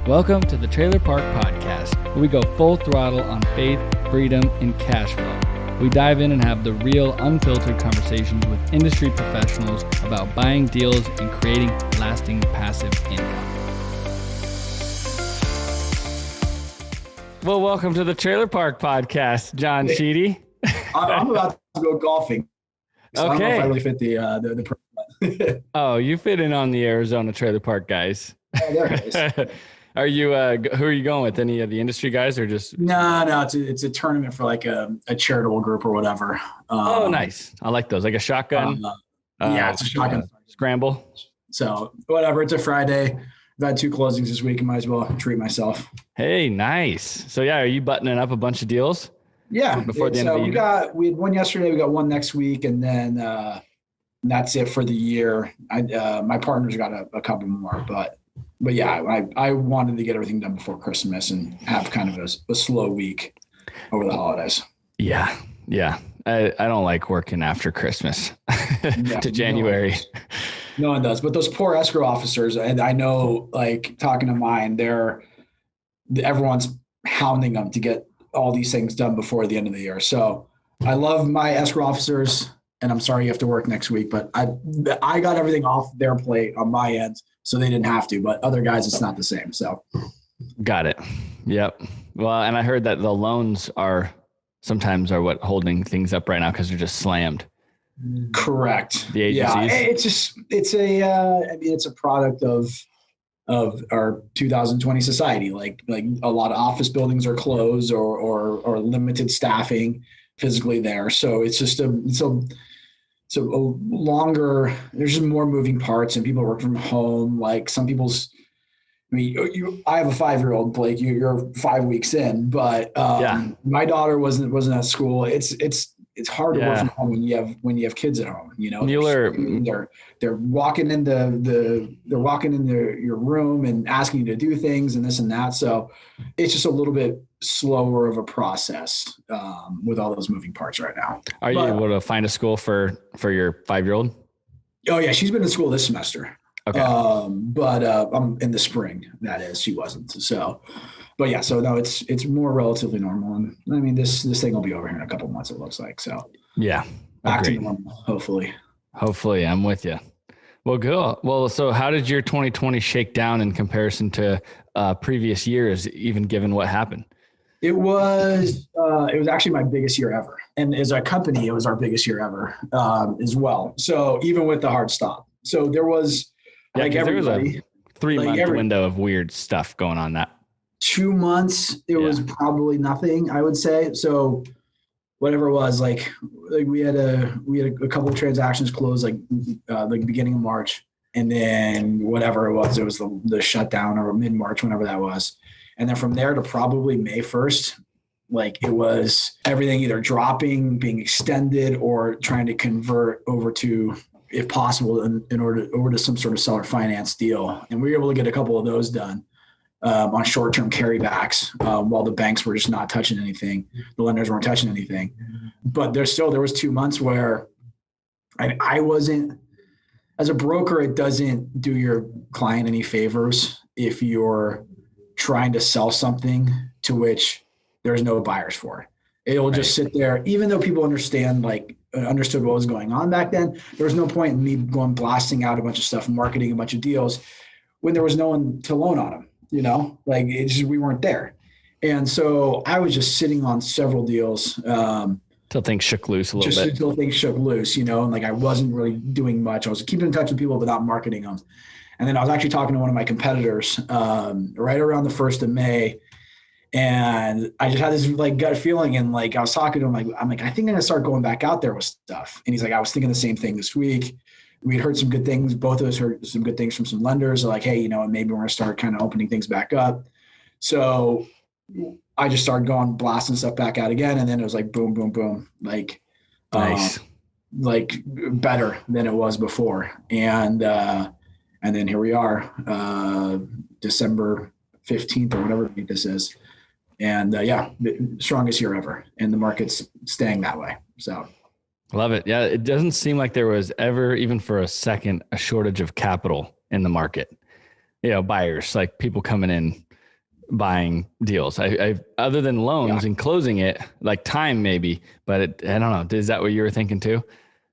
Welcome to the Trailer Park Podcast, where we go full throttle on faith, freedom, and cash flow. We dive in and have the real, unfiltered conversations with industry professionals about buying deals and creating lasting passive income. Well, welcome to the Trailer Park Podcast, John Sheedy. I'm about to go golfing. So Okay. I don't know if I really fit the Oh, you fit in on the Arizona Trailer Park guys. Oh, there it is. Are you, who are you going with? Any of the industry guys or just? No, it's a tournament for like a charitable group or whatever. Oh, nice. I like those. Like a shotgun. Yeah, it's a shotgun Scramble. So whatever. It's a Friday. I've had 2 closings this week. I might as well treat myself. Hey, nice. So yeah, are you buttoning up a bunch of deals? Yeah. Before the end of the year? We had one yesterday. We got one next week, and then that's it for the year. My partner's got a couple more, but yeah, I wanted to get everything done before Christmas and have kind of a slow week over the holidays. Yeah. I don't like working after Christmas to January. No one does, but those poor escrow officers, and I know, like, talking to mine, everyone's hounding them to get all these things done before the end of the year. So I love my escrow officers, and I'm sorry you have to work next week, but I got everything off their plate on my end, so they didn't have to, but other guys, it's not the same. So got it. Yep. Well, and I heard that the loans sometimes are what holding things up right now because they're just slammed. Correct. The agencies. Yeah, it's a product of our 2020 society. Like a lot of office buildings are closed or limited staffing physically there. So it's just a longer, there's just more moving parts and people work from home. Like some people's, I have a 5-year-old, Blake, you're 5 weeks in, but my daughter wasn't at school. It's hard to work from home when you have kids at home. They're walking into your room and asking you to do things and this and that. So it's just a little bit slower of a process with all those moving parts right now. Are you able to find a school for your 5-year-old? Oh yeah, she's been in school this semester. Okay. But I'm in the spring. That is, she wasn't. So. But yeah, so no, it's more relatively normal, and I mean this thing will be over here in a couple of months. It looks like so. Yeah, back to normal, hopefully. Hopefully, I'm with you. Well, good. Well, so how did your 2020 shake down in comparison to previous years, even given what happened? It was actually my biggest year ever, and as a company, it was our biggest year ever as well. So even with the hard stop, so there was there was a 3-month window of weird stuff going on that. 2 months, it was probably nothing, I would say. So whatever it was, like we had a couple of transactions close like beginning of March, and then whatever it was the shutdown or mid-March, whenever that was. And then from there to probably May 1st, like it was everything either dropping, being extended, or trying to convert over to, if possible, over to some sort of seller finance deal. And we were able to get a couple of those done. On short-term carrybacks, while the banks were just not touching anything, the lenders weren't touching anything. But there was 2 months where I wasn't, as a broker, it doesn't do your client any favors if you're trying to sell something to which there's no buyers for. It will just sit there, even though people understood what was going on back then. There was no point in me going blasting out a bunch of stuff and marketing a bunch of deals when there was no one to loan on them. We weren't there. And so I was just sitting on several deals. Till things shook loose a little bit. Until things shook loose, and I wasn't really doing much. I was keeping in touch with people, but not marketing them. And then I was actually talking to one of my competitors right around the 1st of May. And I just had this gut feeling. And I was talking to him, I'm like, I think I'm going to start going back out there with stuff. And he's like, I was thinking the same thing this week. We had heard some good things. Both of us heard some good things from some lenders. Like, hey, maybe we're going to start kind of opening things back up. So I just started going blasting stuff back out again. And then it was like, boom, boom, boom. Nice. Better than it was before. And then here we are, December 15th or whatever this is. And the strongest year ever. And the market's staying that way. So. Love it. Yeah. It doesn't seem like there was ever, even for a second, a shortage of capital in the market. Buyers, like people coming in buying deals. I other than loans and closing it, like time maybe, but I don't know. Is that what you were thinking too?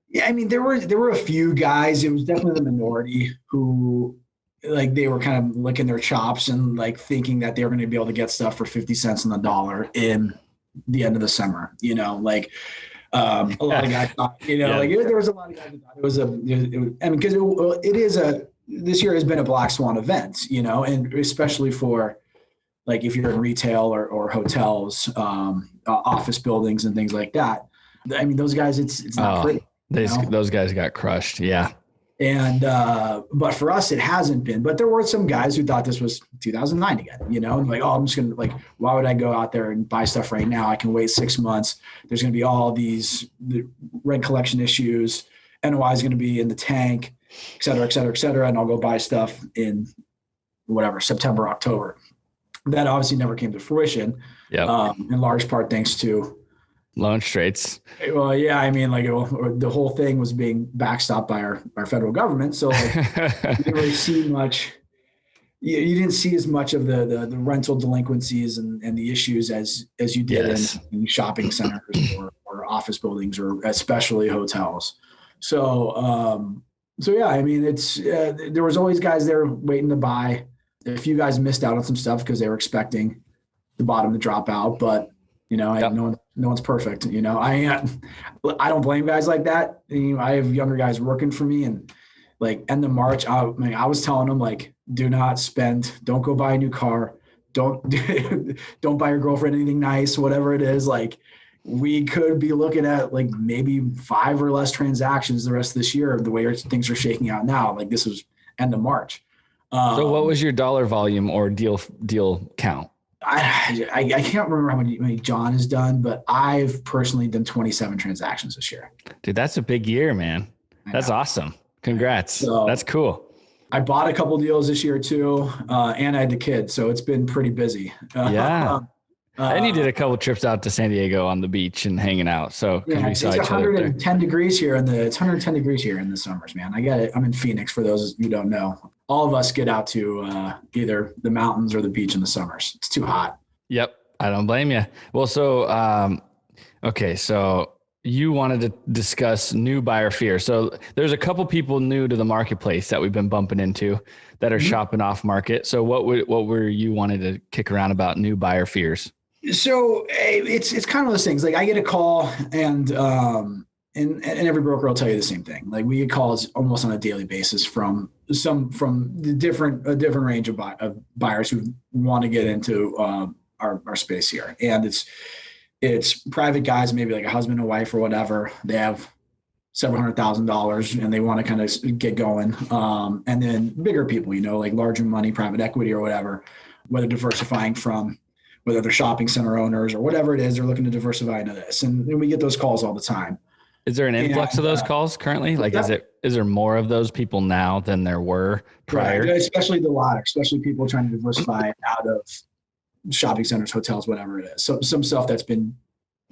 Yeah, I mean, there were a few guys. It was definitely the minority who, like, they were kind of licking their chops and like thinking that they were going to be able to get stuff for 50 cents on the dollar in the end of the summer. You know, like a lot of guys thought, you know, like there was a lot of guys who thought it was because this year has been a black swan event, you know, and especially for like if you're in retail or hotels, office buildings and things like that. I mean, those guys, it's not pretty. Those guys got crushed. Yeah. And, but for us, it hasn't been, but there were some guys who thought this was 2009 again, you know, and like, oh, I'm just going to like, why would I go out there and buy stuff right now? I can wait 6 months. There's going to be all the rent collection issues. NOI is going to be in the tank, et cetera, et cetera, et cetera. And I'll go buy stuff in whatever, September, October. That obviously never came to fruition. Yeah. In large part, thanks to loan straits. Well, yeah, I mean, like the whole thing was being backstopped by our federal government. So like, you didn't really see much. You didn't see as much of the rental delinquencies and the issues as you did in shopping centers or office buildings or especially hotels. So yeah, I mean, there was always guys there waiting to buy. A few guys missed out on some stuff because they were expecting the bottom to drop out, but you know, no one's perfect. You know, I don't blame guys like that. You know, I have younger guys working for me, and like end of March, I was telling them like, do not spend, don't go buy a new car, don't buy your girlfriend anything nice, whatever it is. Like, we could be looking at like maybe 5 or less transactions the rest of this year. The way things are shaking out now, like this was end of March. So what was your dollar volume or deal count? I can't remember how many John has done, but I've personally done 27 transactions this year. Dude, that's a big year, man. That's awesome. Congrats. So, that's cool. I bought a couple deals this year too, and I had the kids, so it's been pretty busy. Yeah. And you did a couple trips out to San Diego on the beach and hanging out. So yeah, it's 110 degrees here it's 110 degrees here in the summers, man. I get it. I'm in Phoenix for those who don't know. All of us get out to either the mountains or the beach in the summers. It's too hot. Yep. I don't blame you. Well, so, okay. So you wanted to discuss new buyer fear. So there's a couple people new to the marketplace that we've been bumping into that are shopping off market. So what were you wanted to kick around about new buyer fears? So it's kind of those things. Like I get a call and every broker will tell you the same thing. Like we get calls almost on a daily basis from a different range of buyers who want to get into our space here. And it's private guys, maybe like a husband and wife or whatever. They have several $100,000 and they want to kind of get going. And then bigger people, you know, like larger money, private equity or whatever, whether diversifying from whether they're shopping center owners or whatever it is, they're looking to diversify into this. And we get those calls all the time. Is there an influx of those calls currently? Like, is there more of those people now than there were prior? Right. Especially the latter, especially people trying to diversify out of shopping centers, hotels, whatever it is. So some stuff that's been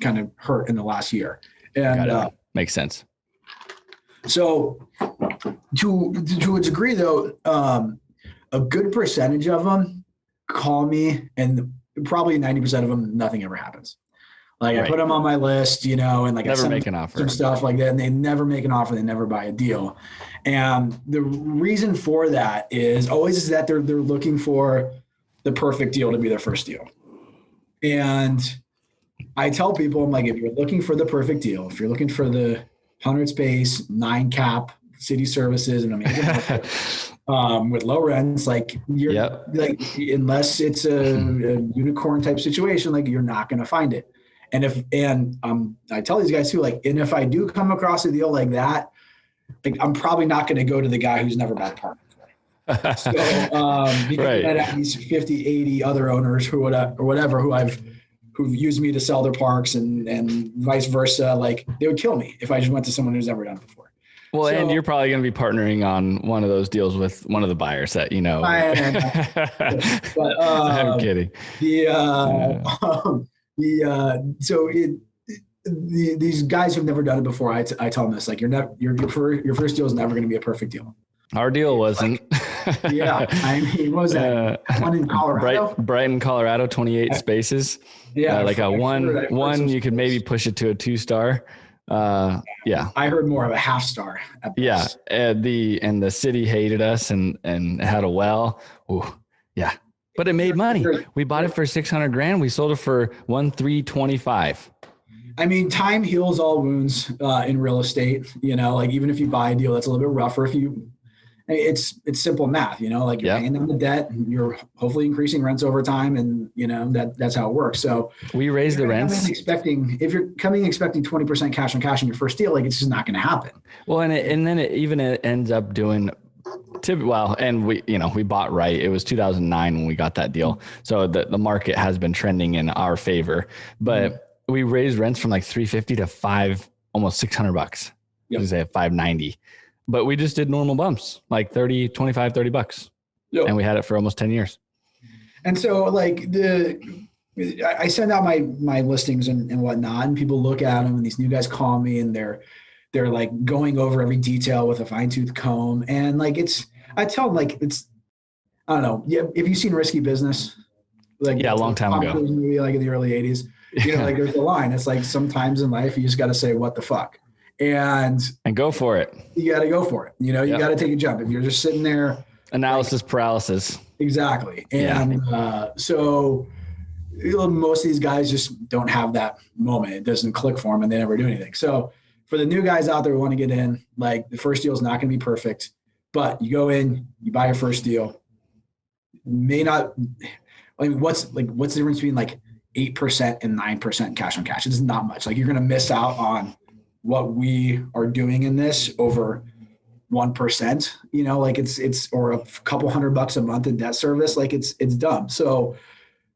kind of hurt in the last year. And makes sense. So to a degree though, a good percentage of them call me and probably 90% of them, nothing ever happens. Like I put them on my list, you know, and like never make an offer, some stuff like that, and they never make an offer. They never buy a deal. And the reason for that is always that they're looking for the perfect deal to be their first deal. And I tell people, I'm like, if you're looking for the perfect deal, if you're looking for the 100 space, 9 cap, city services, and amazing with low rents, like you're like, unless it's a unicorn type situation, like you're not going to find it. And I tell these guys too, like, and if I do come across a deal like that, like I'm probably not going to go to the guy who's never bought an apartment. So, because I have these 50, 80 other owners who've used me to sell their parks and vice versa. Like they would kill me if I just went to someone who's never done it before. Well, and you're probably going to be partnering on one of those deals with one of the buyers that, you know, but, I'm kidding. These guys who've never done it before, I tell them this, like your first deal is never going to be a perfect deal. Our deal wasn't. Yeah. I mean, what was that? One in Colorado? Brighton, Colorado, 28 spaces. Yeah. Like a one, you could maybe push it to a 2-star. Yeah. I heard more of a 0.5 star. Yeah. And the city hated us and had a well. Ooh, yeah. But it made money. We bought it for $600,000. We sold it for $1,325. I mean, time heals all wounds in real estate. You know, like even if you buy a deal that's a little bit rougher, it's simple math. You know, like you're paying down the debt, you're hopefully increasing rents over time, and you know that's how it works. So we raise the rents. If you're expecting 20% cash on cash in your first deal, like it's just not going to happen. Well, and then it ends up doing. And we bought right. It was 2009 when we got that deal. So the market has been trending in our favor, but we raised rents from like $350 to almost $600. Yep. Just say $590, but we just did normal bumps, like $30, $25, $30. Yep. And we had it for almost 10 years. And so like I send out my listings and whatnot, and people look at them, and these new guys call me, and they're like going over every detail with a fine tooth comb. And like, I tell them like, I don't know. Yeah. If you've seen Risky Business, like a long time ago, movie, like in the early 80s, you know, like there's a line. It's like sometimes in life, you just got to say, what the fuck? And go for it. You got to go for it. You know, you got to take a jump. If you're just sitting there. Analysis paralysis. Exactly. And so most of these guys just don't have that moment. It doesn't click for them, and they never do anything. So for the new guys out there who want to get in, like the first deal is not going to be perfect, but you go in, you buy your first deal. What's the difference between like 8% and 9% cash on cash? It's not much. Like you're going to miss out on what we are doing in this over 1%, you know, like it's, or a couple $100 a month in debt service. Like it's dumb. So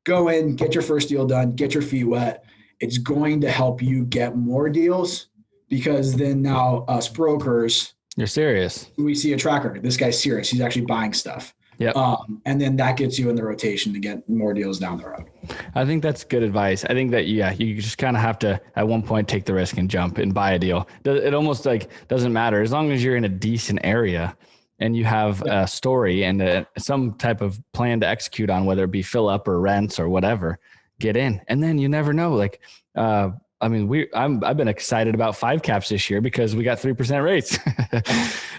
go in, get your first deal done, get your feet wet. It's going to help you get more deals, because then now us brokers, you're serious. We see a tracker. This guy's serious. He's actually buying stuff. Yep. And then that gets you in the rotation to get more deals down the road. I think that's good advice. I think that, you just kind of have to at one point take the risk and jump and buy a deal. It almost like doesn't matter as long as you're in a decent area and you have a story and some type of plan to execute on, whether it be fill up or rents or whatever, get in. And then you never know, like, I've been excited about 5 caps this year because we got 3% rates,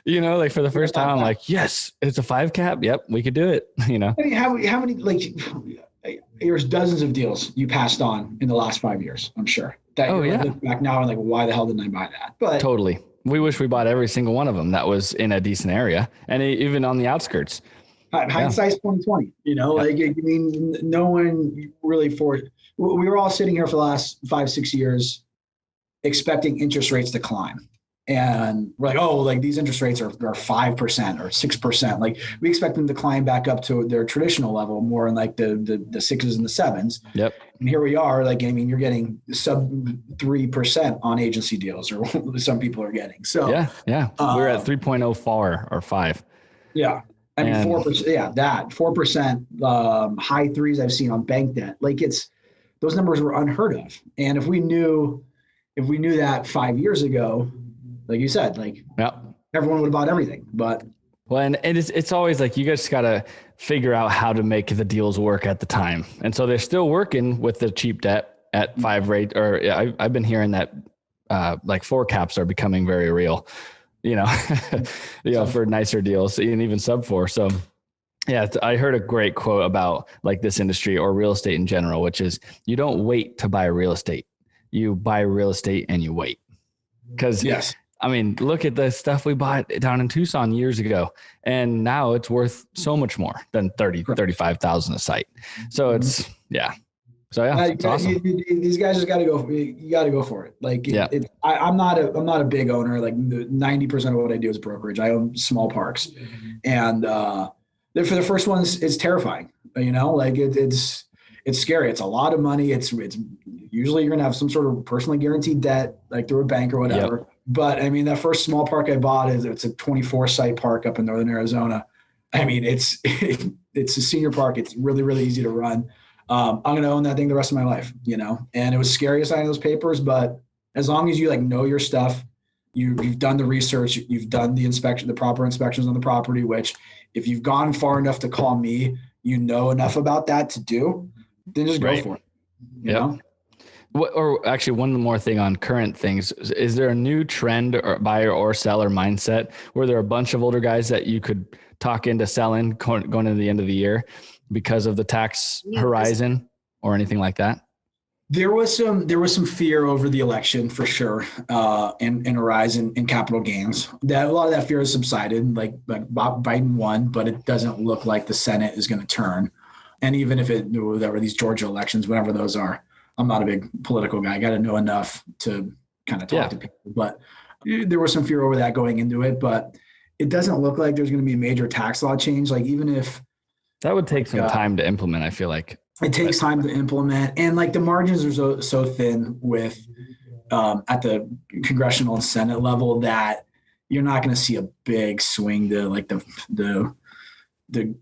you know, like for the first time, I'm like, yes, it's a 5 cap. Yep. We could do it. You know, I mean, how many, like there's dozens of deals you passed on in the last 5 years. I'm sure that looking back now and like, why the hell didn't I buy that? But totally. We wish we bought every single one of them that was in a decent area and even on the outskirts. Hindsight's 2020, you know, like, I mean, no one really we were all sitting here for the last 5-6 years expecting interest rates to climb. And we're like, oh, like these interest rates are 5% or 6%. Like we expect them to climb back up to their traditional level, more in like the 6s and the 7s. Yep. And here we are, like, I mean, you're getting sub 3% on agency deals, or some people are getting. So yeah. We're at 3.0 FAR or 5. Yeah. I mean, 4%. Yeah. That 4%, high 3s I've seen on bank debt. Like those numbers were unheard of. And if we knew that 5 years ago, like you said, like everyone would have bought everything. But and it's always like you guys got to figure out how to make the deals work at the time. And so they're still working with the cheap debt at 5 rate. Or I've been hearing that like 4 caps are becoming very real, you know, for nicer deals and even sub 4. So yeah, I heard a great quote about like this industry or real estate in general, which is you don't wait to buy real estate. You buy real estate and you wait. Because I mean, look at the stuff we bought down in Tucson years ago, and now it's worth so much more than 35,000 a site. So it's, it's awesome. These guys just got to go. You got to go for it. Like, I'm not a big owner. Like 90% of what I do is brokerage. I own small parks, and for the first ones, it's terrifying. You know, like it's scary. It's a lot of money. It's usually you're gonna have some sort of personally guaranteed debt, like through a bank or whatever. Yep. But I mean, that first small park I bought it's a 24 site park up in northern Arizona. I mean, it's a senior park. It's really, really easy to run. I'm going to own that thing the rest of my life, you know, and it was scary signing those papers, but as long as you like know your stuff, You've done the research, you've done the inspection, the proper inspections on the property, which if you've gone far enough to call me, you know enough about that to do, then just go for it. You know? Or actually, one more thing on current things. Is there a new trend or buyer or seller mindset where there are a bunch of older guys that you could talk into selling going into the end of the year because of the tax horizon or anything like that? There was some fear over the election for sure, and a rise in capital gains. That a lot of that fear has subsided. Like Biden won, but it doesn't look like the Senate is going to turn. And even if whatever these Georgia elections, whatever those are, I'm not a big political guy. I got to know enough to kind of talk to people. But there was some fear over that going into it. But it doesn't look like there's going to be a major tax law change. Like even if that would take some time to implement, I feel like. It takes time to implement, and like the margins are so thin with at the congressional and Senate level that you're not going to see a big swing to like the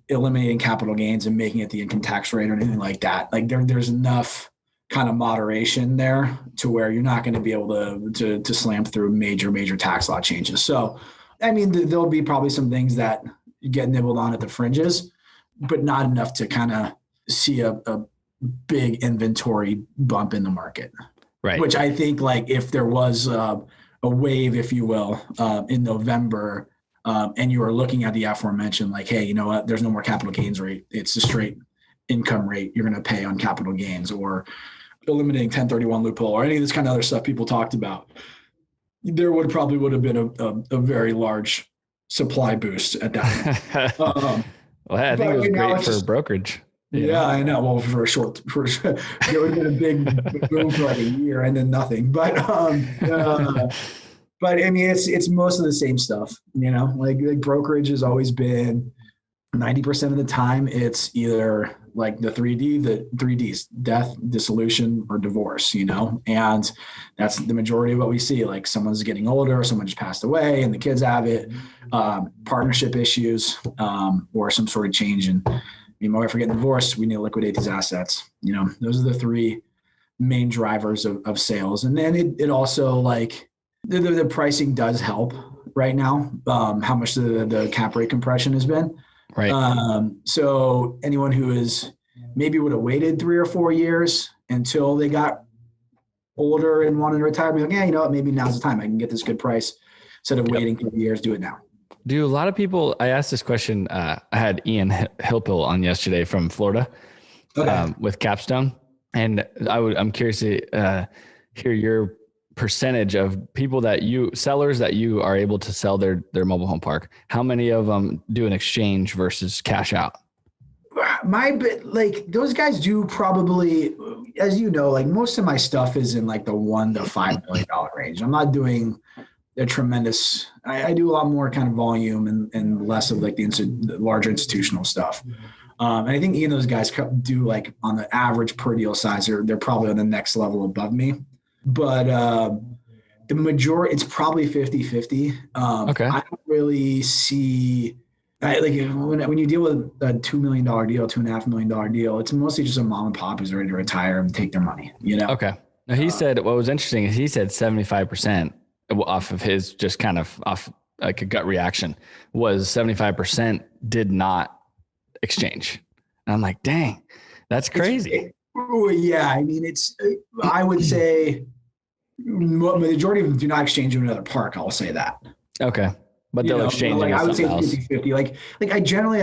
eliminating capital gains and making it the income tax rate or anything like that. Like there's enough kind of moderation there to where you're not going to be able to slam through major tax law changes. So, I mean, there'll be probably some things that get nibbled on at the fringes, but not enough to kind of see a big inventory bump in the market, right? Which I think like if there was a wave, if you will, in November, and you were looking at the aforementioned, like, hey, you know what, there's no more capital gains rate. It's a straight income rate you're going to pay on capital gains, or eliminating 1031 loophole, or any of this kind of other stuff people talked about. There would have been a very large supply boost at that point. Well, I think it was great for brokerage. Yeah, I know. Well, there would have been a big boom for like a year and then nothing. But I mean, it's most of the same stuff. You know, like brokerage has always been 90% of the time. It's either like the three Ds: death, dissolution, or divorce. You know, and that's the majority of what we see. Like someone's getting older, someone just passed away, and the kids have it. Partnership issues, or some sort of change in. Me and my wife are getting divorced. We need to liquidate these assets. You know, those are the three main drivers of sales. And then it also like the pricing does help right now. How much the cap rate compression has been. Right. So anyone who is maybe would have waited 3 or 4 years until they got older and wanted to retire, be like, yeah, you know what, maybe now's the time. I can get this good price instead of waiting 3 years. Do it now. Do a lot of people, I asked this question, I had Ian Hilpil on yesterday from Florida, with Capstone. And I'm curious to hear your percentage of people sellers that you are able to sell their mobile home park. How many of them do an exchange versus cash out? Like those guys do probably, as you know, like most of my stuff is in like the $1 to $5 million range. I'm not doing a tremendous, I do a lot more kind of volume and less of like the larger institutional stuff. And I think even those guys do like on the average per deal size, they're probably on the next level above me. But the majority, it's probably 50-50. Okay. I don't really see, like when you deal with a $2 million deal, $2.5 million deal, it's mostly just a mom and pop who's ready to retire and take their money, you know? Okay. Now he said, what was interesting is he said 75% off of his just kind of off like a gut reaction was 75% did not exchange. And I'm like, dang, that's crazy. Yeah. I mean, I would say the majority of them do not exchange to another park. I'll say that. Okay. But they'll exchange. Like I would say 50-50. Like I generally,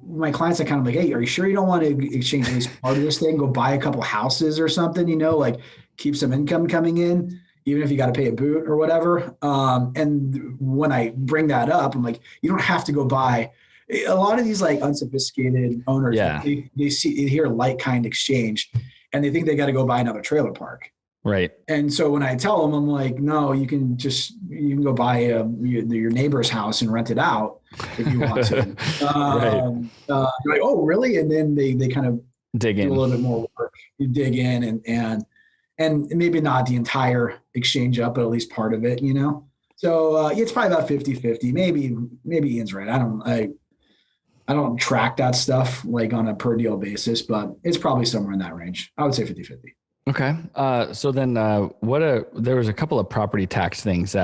my clients are kind of like, hey, are you sure you don't want to exchange at least part of this thing? Go buy a couple houses or something, you know, like keep some income coming in, even if you got to pay a boot or whatever. And when I bring that up, I'm like, you don't have to go buy. A lot of these like unsophisticated owners, they hear like kind exchange and they think they got to go buy another trailer park. Right. And so when I tell them, I'm like, no, you can go buy your neighbor's house and rent it out if you want to. Right. You're like, oh, really? And then they kind of dig in a little bit more work. You dig in and maybe not the entire exchange up, but at least part of it, you know? So it's probably about 50-50. Maybe Ian's right. I don't track that stuff like on a per deal basis, but it's probably somewhere in that range. I would say 50-50. Okay. So then there was a couple of property tax things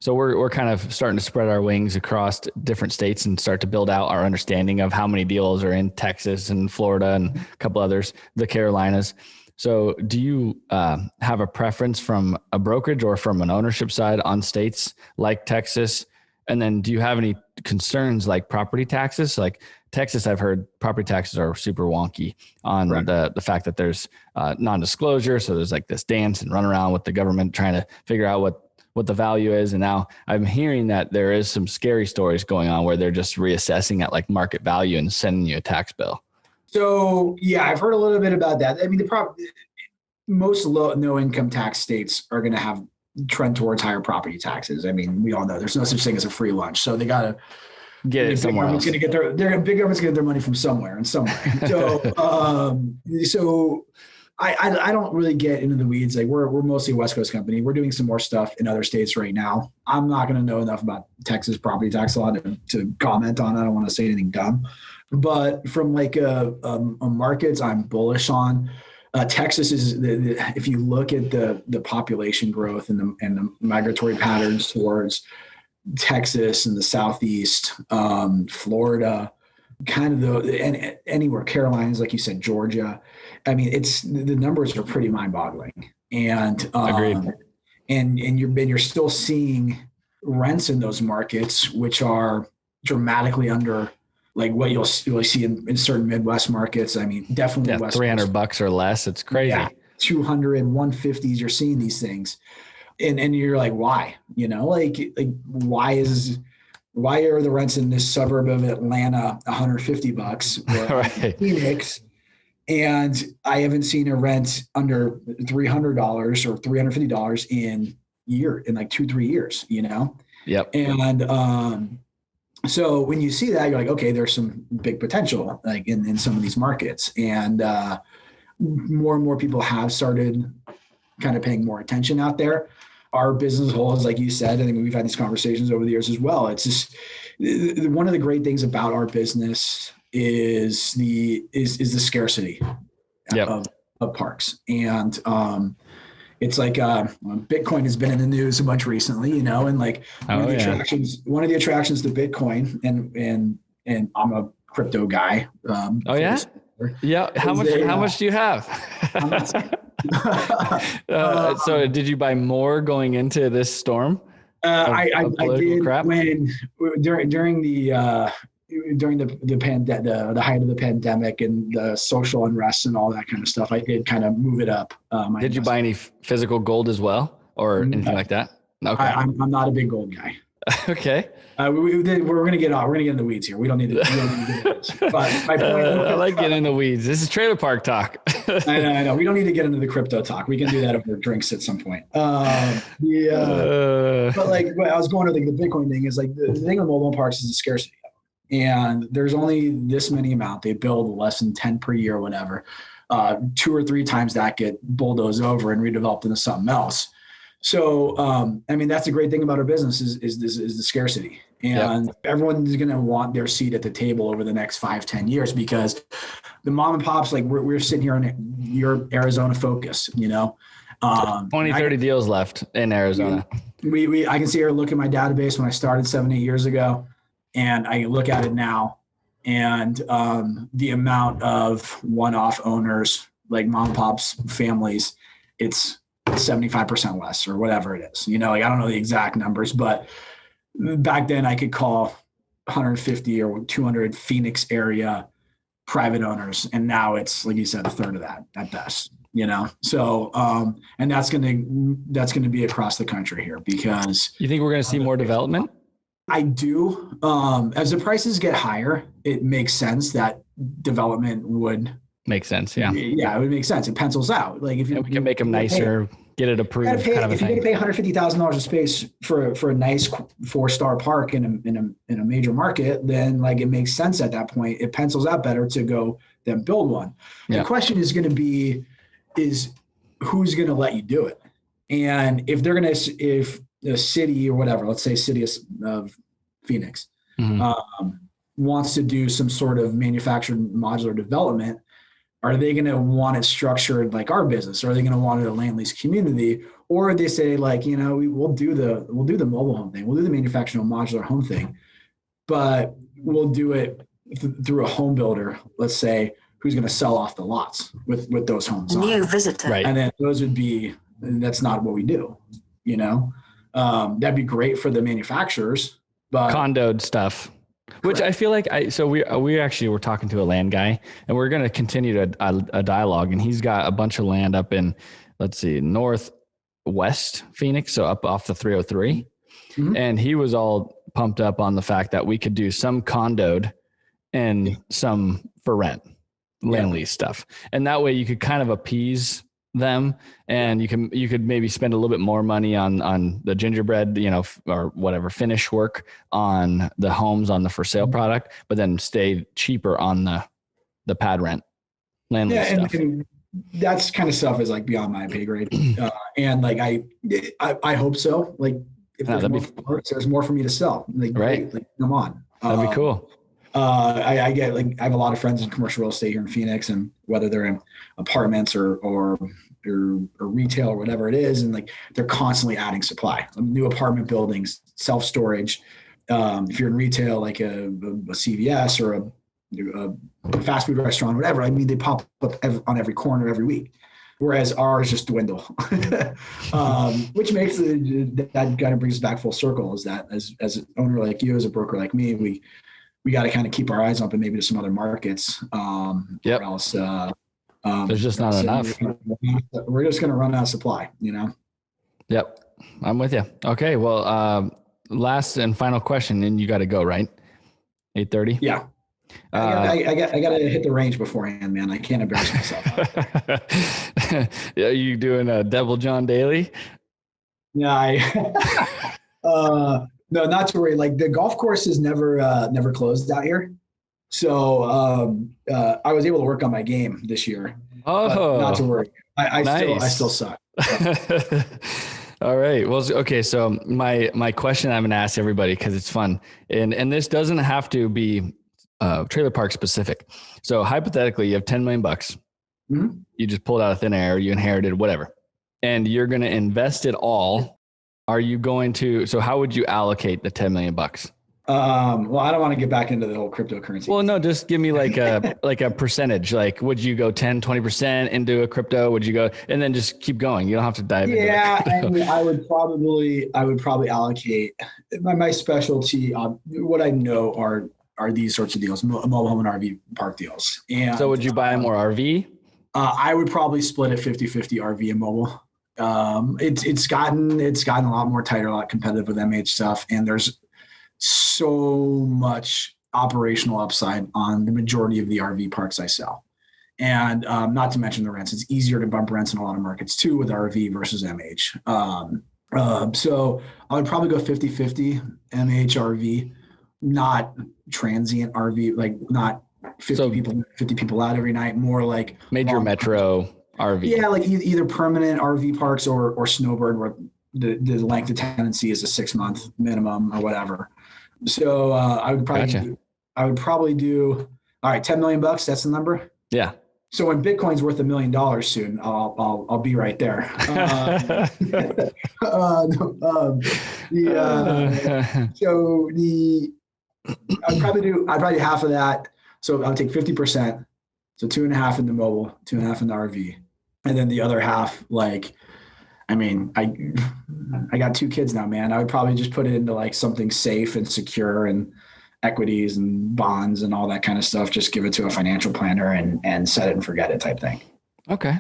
so we're kind of starting to spread our wings across different states and start to build out our understanding of how many deals are in Texas and Florida and a couple others, the Carolinas. So do you have a preference from a brokerage or from an ownership side on states like Texas? And then do you have any concerns like property taxes? Like Texas, I've heard property taxes are super wonky on the fact that there's non-disclosure. So there's like this dance and run around with the government trying to figure out what the value is. And now I'm hearing that there is some scary stories going on where they're just reassessing at like market value and sending you a tax bill. So yeah, I've heard a little bit about that. I mean, most no income tax states are going to have trend towards higher property taxes. I mean, we all know there's no such thing as a free lunch. So they got to get it somewhere else. Big government's going to get their money from somewhere and somewhere. So, I don't really get into the weeds. Like we're mostly a West Coast company. We're doing some more stuff in other states right now. I'm not going to know enough about Texas property tax law to comment on. I don't want to say anything dumb, but from like a markets I'm bullish on. Texas is if you look at the population growth and the migratory patterns towards Texas and the Southeast, Florida, kind of and anywhere, Carolinas, like you said, Georgia. I mean, the numbers are pretty mind-boggling, and agreed. And you're still seeing rents in those markets, which are dramatically under like what you'll see in certain Midwest markets. I mean, definitely West $300 or less. It's crazy. Yeah, 200, 150s. You're seeing these things. And you're like, why? You know, like why are the rents in this suburb of Atlanta $150 or right. Phoenix, and I haven't seen a rent under $300 or $350 in like 2-3 years, you know? Yep. And so when you see that, you're like, okay, there's some big potential like in some of these markets, and more and more people have started kind of paying more attention out there. Our business holds, like you said, I think we've had these conversations over the years as well. It's just one of the great things about our business is the scarcity of parks. And it's like Bitcoin has been in the news a bunch recently, you know, and like one of the attractions to Bitcoin, and I'm a crypto guy. Yeah. How much do you have? So did you buy more going into this storm? I did crap? When during the height of the pandemic and the social unrest and all that kind of stuff, I did kind of move it up. Did you buy any physical gold as well or anything like that? Okay. I'm not a big gold guy. Okay. We're going to get in the weeds here. We don't need to get into this. But my point, I like getting in the weeds. This is trailer park talk. I know. We don't need to get into the crypto talk. We can do that over drinks at some point. But like, I was going to the Bitcoin thing is like the thing with mobile parks is the scarcity of them. And there's only this many amount. They build less than 10 per year, whatever. 2 or 3 times that get bulldozed over and redeveloped into something else. So, I mean, that's the great thing about our business is the scarcity, and everyone's going to want their seat at the table over the next 5-10 years, because the mom and pops, like we're sitting here on your Arizona focus, you know, 20-30 deals left in Arizona. I can see her look at my database when I started 7-8 years ago, and I look at it now, and the amount of one-off owners, like mom and pops families, it's 75% less or whatever it is, you know, like I don't know the exact numbers, but back then I could call 150 or 200 Phoenix area private owners. And now it's, like you said, a third of that at best, you know? So, and that's going to be across the country here, because you think we're going to see more development? I do. As the prices get higher, it makes sense that development would make sense. Yeah. Yeah. It would make sense. It pencils out. Like if we can make them nicer, get it approved. If you're going to pay $150,000 a space for a nice 4-star park in a major market, then like it makes sense at that point. It pencils out better to go then build one. Yeah. The question is going to be, is who's going to let you do it? And if the city or whatever, let's say city of Phoenix, wants to do some sort of manufactured modular development, Are they going to want it structured like our business? Or are they going to want it a land lease community? Or they say like, we'll do the mobile home thing. We'll do the manufactured modular home thing, but we'll do it through a home builder, let's say, who's going to sell off the lots with those homes. New visitor. Right. And then that's not what we do, that'd be great for the manufacturers, but condoed stuff. Which I feel like we actually were talking to a land guy, and we're going to continue a dialogue, and he's got a bunch of land up in, let's see, northwest Phoenix. So up off the 303. Mm-hmm. And he was all pumped up on the fact that we could do some condoed and some for rent land lease stuff. And that way you could kind of appease them, and you could maybe spend a little bit more money on the gingerbread, or whatever finish work on the homes on the for sale product, but then stay cheaper on the pad rent land lease stuff. And that's kind of stuff is like beyond my pay grade. And like, I hope so. Like if there's more for me to sell, like, right. Like, come on. That'd be cool. I have a lot of friends in commercial real estate here in Phoenix, and whether they're in apartments or retail or whatever it is. And like, they're constantly adding supply, new apartment buildings, self-storage. If you're in retail, like a CVS or a fast food restaurant, whatever, I mean, they pop up on every corner every week. Whereas ours just dwindle, which makes that kind of brings us back full circle, is that as an owner like you, as a broker like me, we got to kind of keep our eyes open maybe to some other markets. Or else there's just not enough. We're just going to run out of supply, Yep. I'm with you. Okay. Well, last and final question, and you got to go, right? 8:30. Yeah. I got to hit the range beforehand, man. I can't embarrass myself. Are you doing a Devil John Daily? Yeah. No, not to worry. Like the golf course is never closed out here. So I was able to work on my game this year. Oh, not to worry. I still suck. All right. Well, okay. So my question I'm going to ask everybody, because it's fun, and this doesn't have to be trailer park specific. So hypothetically, you have $10 million. Mm-hmm. You just pulled out of thin air, you inherited, whatever, and you're going to invest it all. Are you going to? So how would you allocate the $10 million? Well, I don't want to get back into the whole cryptocurrency. Well, no, just give me like a percentage. Like, would you go 10, 20% into a crypto? Would you go, and then just keep going? You don't have to dive into it. Yeah, I mean, I would probably allocate my specialty. What I know are these sorts of deals, mobile home and RV park deals. And so would you buy more RV? I would probably split it 50-50 RV and mobile. It's gotten a lot more tighter, a lot competitive with MH stuff. And there's so much operational upside on the majority of the RV parks I sell. And not to mention the rents. It's easier to bump rents in a lot of markets too with RV versus MH. So I would probably go 50-50 MH RV, not transient RV, like not 50 people out every night, more like major metro RV. Yeah, like either permanent RV parks or snowbird, where the length of tenancy is a 6-month minimum or whatever. So I would probably do all right, $10 million. That's the number. Yeah. So when Bitcoin's worth $1 million soon, I'll be right there. I'd probably do half of that. So I'll take 50%. So 2.5 in the mobile, 2.5 in the RV. And then the other half, like, I mean, I got 2 kids now, man. I would probably just put it into like something safe and secure and equities and bonds and all that kind of stuff. Just give it to a financial planner and set it and forget it type thing. Okay.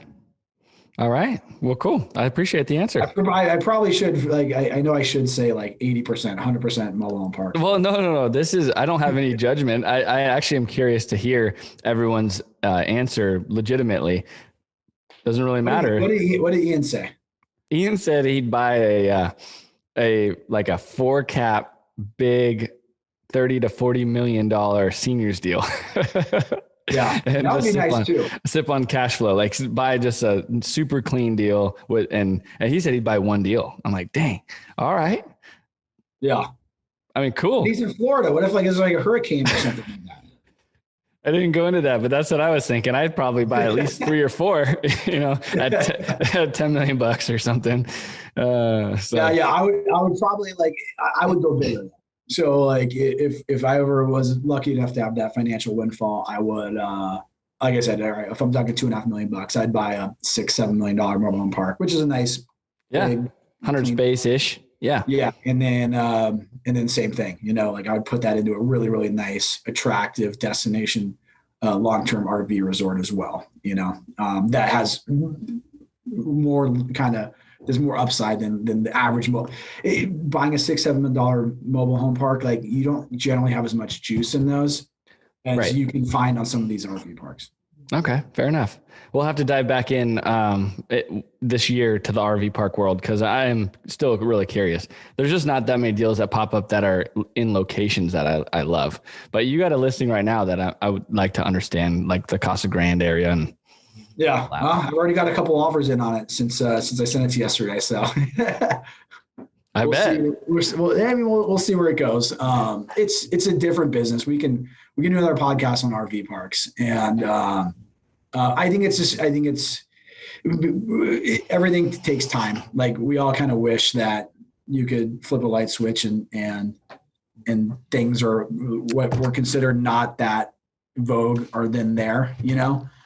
All right. Well, cool. I appreciate the answer. I probably should, like, I know I should say like 80%, 100% mobile home park. Well, no. I don't have any judgment. I actually am curious to hear everyone's answer legitimately. Doesn't really matter. What did Ian say? Ian said he'd buy a 4-cap big $30 to $40 million seniors deal. Yeah, that would be nice too. Sip on cash flow, like buy just a super clean deal with, and he said he'd buy one deal. I'm like, dang, all right. Yeah, I mean, cool. He's in Florida. What if like it's like a hurricane or something like that? I didn't go into that, but that's what I was thinking. I'd probably buy at least 3 or 4, at $10 million or something. Yeah. I would probably I would go bigger. So like if I ever was lucky enough to have that financial windfall, I would, like I said, all right, if I'm talking $2.5 million, I'd buy a $6-7 million mobile home park, which is a nice, big, 100 space ish. Yeah. Yeah. And then same thing, like I would put that into a really, really nice, attractive destination, long-term RV resort as well, that has more there's more upside than the average buying a $6-7 million mobile home park. Like you don't generally have as much juice in those as you can find on some of these RV parks. Okay, fair enough. We'll have to dive back in this year to the RV park world because I am still really curious. There's just not that many deals that pop up that are in locations that I love. But you got a listing right now that I would like to understand, like the Casa Grande area. And yeah, I've already got a couple offers in on it since I sent it to you yesterday. So I bet. We'll see where it goes. It's a different business. We can do another podcast on RV parks, and I think everything takes time. Like we all kind of wish that you could flip a light switch and things are what were considered not that vogue or then there,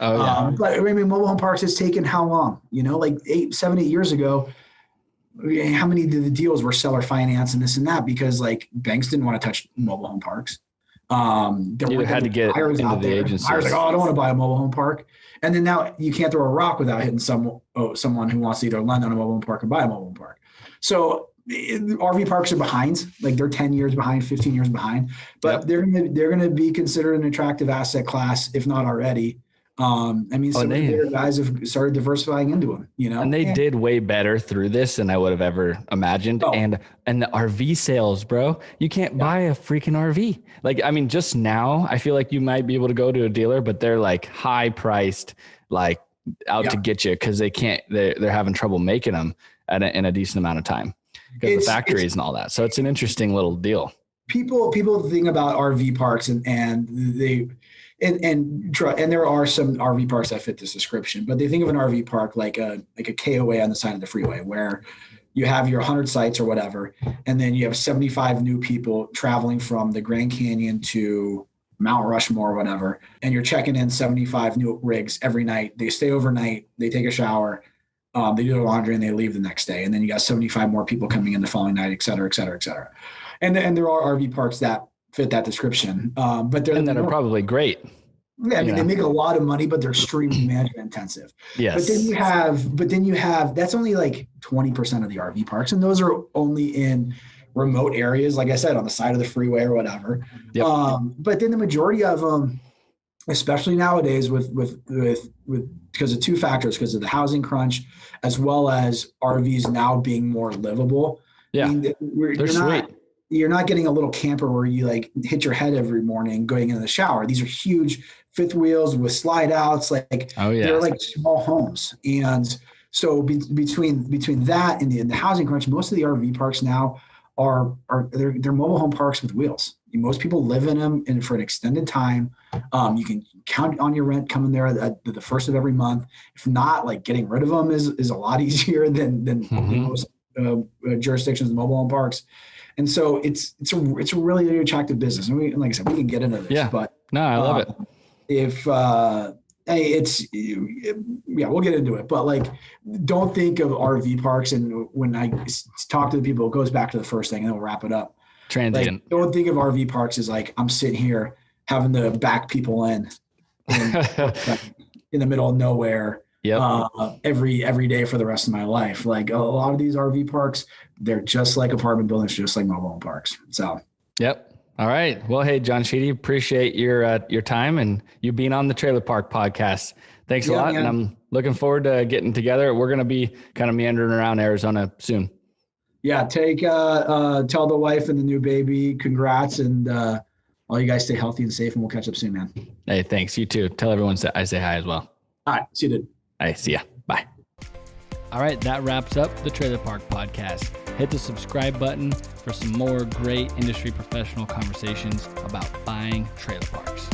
Oh yeah. But I mean, mobile home parks has taken how long? Like 7-8 years ago. How many of the deals were seller finance and this and that because like banks didn't want to touch mobile home parks. You had to get into the agency. I was like, I don't want to buy a mobile home park. And then now you can't throw a rock without hitting someone who wants to either lend on a mobile home park or buy a mobile home park. So RV parks are behind, like they're 10 years behind, 15 years behind, but they're going to be considered an attractive asset class, if not already. Some of the guys have started diversifying into them, And they did way better through this than I would have ever imagined. Oh. And the RV sales, bro, you can't buy a freaking RV. Like, I mean, just now I feel like you might be able to go to a dealer, but they're like high priced, like out to get you. Cause they're having trouble making them in a decent amount of time because the factories and all that. So it's an interesting little deal. People think about RV parks and there are some RV parks that fit this description, but they think of an RV park like a KOA on the side of the freeway where you have your 100 sites or whatever, and then you have 75 new people traveling from the Grand Canyon to Mount Rushmore or whatever, and you're checking in 75 new rigs every night. They stay overnight, they take a shower, they do their laundry, and they leave the next day. And then you got 75 more people coming in the following night, et cetera, et cetera, et cetera. And there are RV parks that fit that description. But they're probably great. Yeah, I mean, they make a lot of money, but they're extremely management intensive. Yes. But then you have that's only like 20% of the RV parks, and those are only in remote areas, like I said, on the side of the freeway or whatever. Yep. But then the majority of them, especially nowadays, with because of two factors, because of the housing crunch, as well as RVs now being more livable. Yeah, I mean, you're not getting a little camper where you like hit your head every morning going into the shower. These are huge fifth wheels with slide outs. They're like small homes. And so between that and the housing crunch, most of the RV parks now they're mobile home parks with wheels. Most people live in them and for an extended time. You can count on your rent coming there at the first of every month. If not, like getting rid of them is a lot easier than most jurisdictions, mobile home parks. And so it's a really attractive business. And like I said, we can get into this. Yeah. But no, I love it. We'll get into it. But like, don't think of RV parks. And when I talk to the people, it goes back to the first thing, and then we'll wrap it up. Transient. Like, don't think of RV parks as like I'm sitting here having to back people in the middle of nowhere. Yep. Every day for the rest of my life. Like a lot of these RV parks, they're just like apartment buildings, just like mobile home parks. So. Yep. All right. Well, hey, John Sheedy, appreciate your time and you being on the Trailer Park Podcast. Thanks a lot. Man. And I'm looking forward to getting together. We're going to be kind of meandering around Arizona soon. Yeah. Tell the wife and the new baby, congrats. And all you guys stay healthy and safe, and we'll catch up soon, man. Hey, thanks. You too. Tell everyone I say hi as well. All right. See you, dude. All right. See ya. Bye. All right. That wraps up the Trailer Park Podcast. Hit the subscribe button for some more great industry professional conversations about buying trailer parks.